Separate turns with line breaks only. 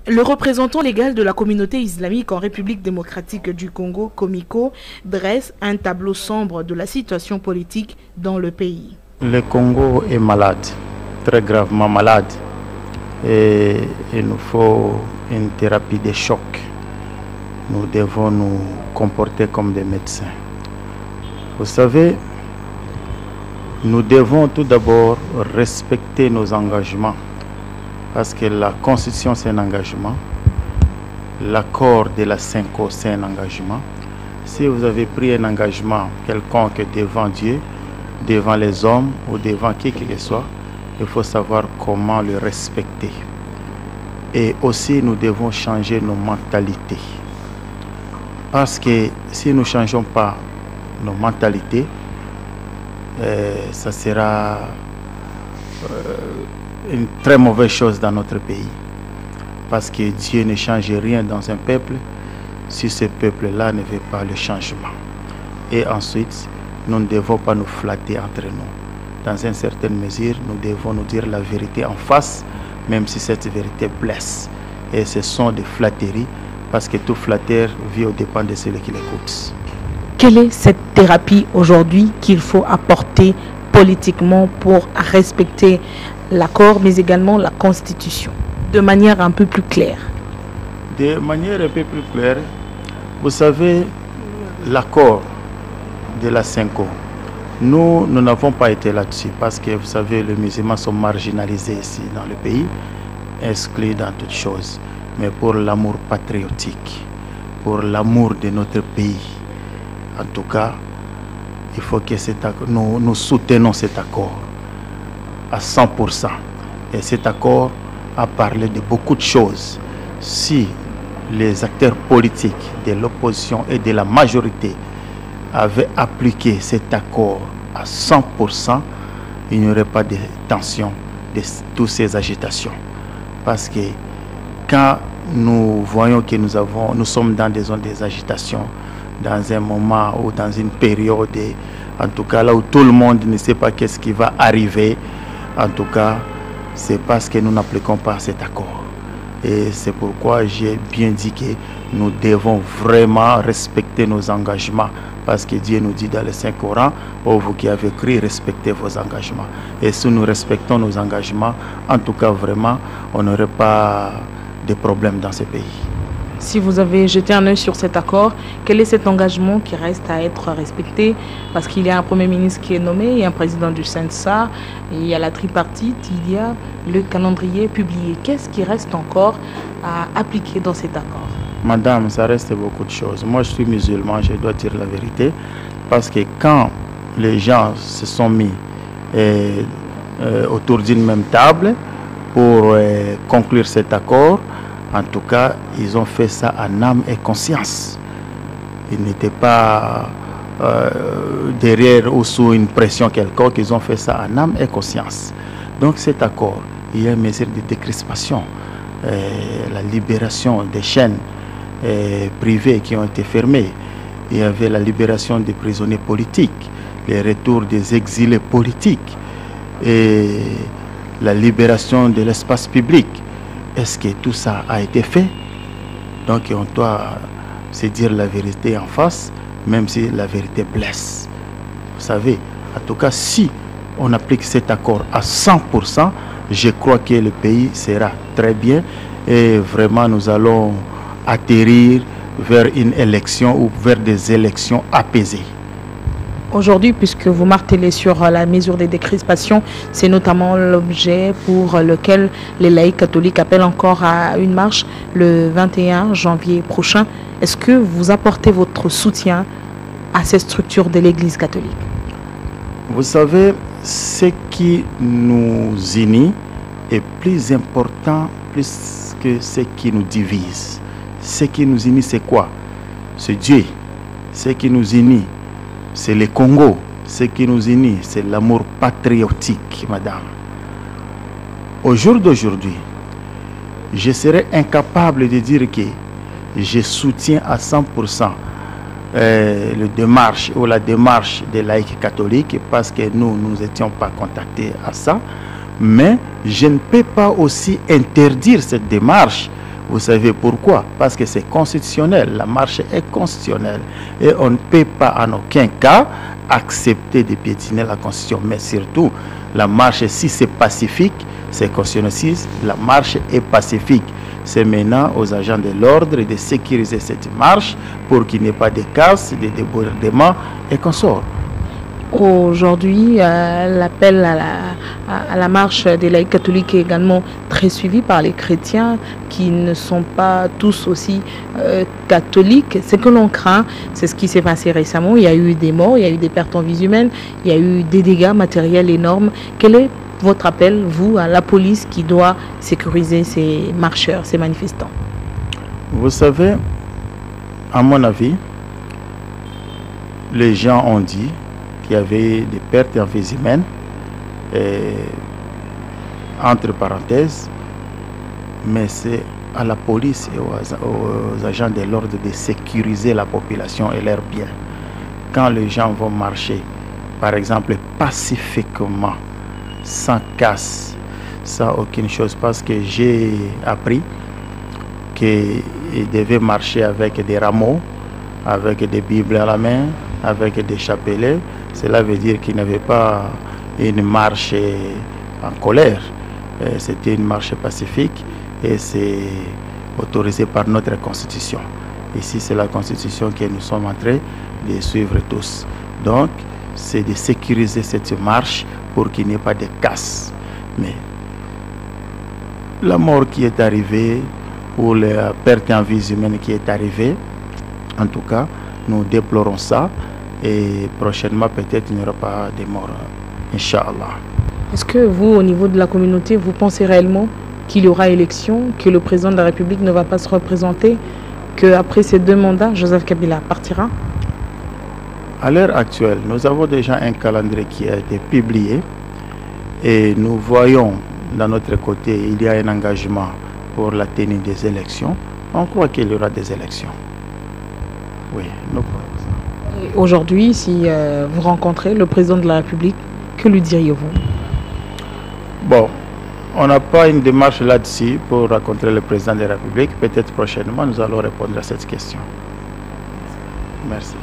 Le représentant légal de la communauté islamique en République démocratique du Congo, Komiko, dresse un tableau sombre de la situation politique dans le pays.
Le Congo est malade, très gravement malade, et il nous faut une thérapie de choc. Nous devons nous comporter comme des médecins. Vous savez, nous devons tout d'abord respecter nos engagements. Parce que la Constitution, c'est un engagement. L'accord de la CENCO, c'est un engagement. Si vous avez pris un engagement quelconque devant Dieu, devant les hommes ou devant qui que ce soit, il faut savoir comment le respecter. Et aussi, nous devons changer nos mentalités. Parce que si nous ne changeons pas nos mentalités, ça sera une très mauvaise chose dans notre pays, parce que Dieu ne change rien dans un peuple si ce peuple-là ne veut pas le changement. Et ensuite, nous ne devons pas nous flatter entre nous. Dans une certaine mesure, nous devons nous dire la vérité en face, même si cette vérité blesse. Et ce sont des flatteries, parce que tout flatteur vit aux dépens de celui qui l'écoute.
Quelle est cette thérapie aujourd'hui qu'il faut apporter politiquement pour respecter l'accord, mais également la Constitution, de manière un peu plus claire?
De manière un peu plus claire, vous savez, l'accord de la CENCO, nous n'avons pas été là-dessus, parce que vous savez, les musulmans sont marginalisés ici dans le pays, exclus dans toutes choses. Mais pour l'amour patriotique, pour l'amour de notre pays, en tout cas, il faut que nous soutenons cet accord à 100%. Et cet accord a parlé de beaucoup de choses. Si les acteurs politiques de l'opposition et de la majorité avaient appliqué cet accord à 100%, il n'y aurait pas de tension de toutes ces agitations. Parce que quand nous voyons que nous sommes dans des zones des agitations, dans un moment ou dans une période, en tout cas là où tout le monde ne sait pas qu'est-ce qui va arriver, en tout cas, c'est parce que nous n'appliquons pas cet accord. Et c'est pourquoi j'ai bien dit que nous devons vraiment respecter nos engagements. Parce que Dieu nous dit dans le Saint-Coran, oh, vous qui avez cru, respectez vos engagements. Et si nous respectons nos engagements, en tout cas vraiment, on n'aurait pas de problème dans ce pays.
Si vous avez jeté un œil sur cet accord, quel est cet engagement qui reste à être respecté? Parce qu'il y a un Premier ministre qui est nommé, il y a un président du CENSA, il y a la tripartite, il y a le calendrier publié. Qu'est-ce qui reste encore à appliquer dans cet accord?
Madame, ça reste beaucoup de choses. Moi, je suis musulman, je dois dire la vérité. Parce que quand les gens se sont mis autour d'une même table pour conclure cet accord, en tout cas, ils ont fait ça en âme et conscience. Ils n'étaient pas derrière ou sous une pression quelconque, ils ont fait ça en âme et conscience. Donc cet accord, il y a une mesure de décrispation, la libération des chaînes privées qui ont été fermées. Il y avait la libération des prisonniers politiques, le retour des exilés politiques et la libération de l'espace public. Est-ce que tout ça a été fait? Donc on doit se dire la vérité en face, même si la vérité blesse. Vous savez, en tout cas, si on applique cet accord à 100%, je crois que le pays sera très bien et vraiment nous allons atterrir vers une élection ou vers des élections apaisées.
Aujourd'hui, puisque vous martelez sur la mesure des décrispations, c'est notamment l'objet pour lequel les laïcs catholiques appellent encore à une marche le 21 janvier prochain. Est-ce que vous apportez votre soutien à ces structures de l'Église catholique?
Vous savez, ce qui nous unit est plus important plus que ce qui nous divise. Ce qui nous unit, c'est quoi? C'est Dieu. Ce qui nous unit, c'est le Congo. Ce qui nous unit, c'est l'amour patriotique, madame. Au jour d'aujourd'hui, je serais incapable de dire que je soutiens à 100% la démarche des laïcs catholiques parce que nous n'étions pas contactés à ça. Mais je ne peux pas aussi interdire cette démarche Vous savez pourquoi? Parce que c'est constitutionnel, la marche est constitutionnelle. Et on ne peut pas en aucun cas accepter de piétiner la Constitution. Mais surtout, la marche, si c'est pacifique, c'est constitutionnel. Si la marche est pacifique, c'est maintenant aux agents de l'ordre de sécuriser cette marche pour qu'il n'y ait pas de casse, de débordements et qu'on sorte.
Aujourd'hui, l'appel à la marche des laïcs catholiques est également très suivi par les chrétiens qui ne sont pas tous aussi catholiques. Ce que l'on craint, c'est ce qui s'est passé récemment. Il y a eu des morts, il y a eu des pertes en vies humaines, il y a eu des dégâts matériels énormes. Quel est votre appel, vous, à la police qui doit sécuriser ces marcheurs, ces manifestants?
Vous savez, à mon avis, les gens ont dit qu'il y avait des pertes en vies humaines, entre parenthèses, mais c'est à la police et aux agents de l'ordre de sécuriser la population et leurs biens. Quand les gens vont marcher, par exemple, pacifiquement, sans casse, sans aucune chose, parce que j'ai appris qu'ils devaient marcher avec des rameaux, avec des bibles à la main, avec des chapelets. Cela veut dire qu'il n'y avait pas une marche en colère. C'était une marche pacifique et c'est autorisé par notre constitution. Ici, c'est la constitution que nous sommes en train de suivre tous. Donc, c'est de sécuriser cette marche pour qu'il n'y ait pas de casse. Mais la mort qui est arrivée, ou la perte en vie humaine qui est arrivée, en tout cas, nous déplorons ça. Et prochainement, peut-être, il n'y aura pas de morts, Inch'Allah.
Est-ce que vous, au niveau de la communauté, vous pensez réellement qu'il y aura élection, que le président de la République ne va pas se représenter, qu'après ces 2 mandats, Joseph Kabila partira?
À l'heure actuelle, nous avons déjà un calendrier qui a été publié et nous voyons d'un notre côté, il y a un engagement pour la tenue des élections. On croit qu'il y aura des élections. Oui, nous croyons.
Aujourd'hui, si vous rencontrez le président de la République, que lui diriez-vous?
Bon, on n'a pas une démarche là-dessus pour rencontrer le président de la République. Peut-être prochainement, nous allons répondre à cette question. Merci.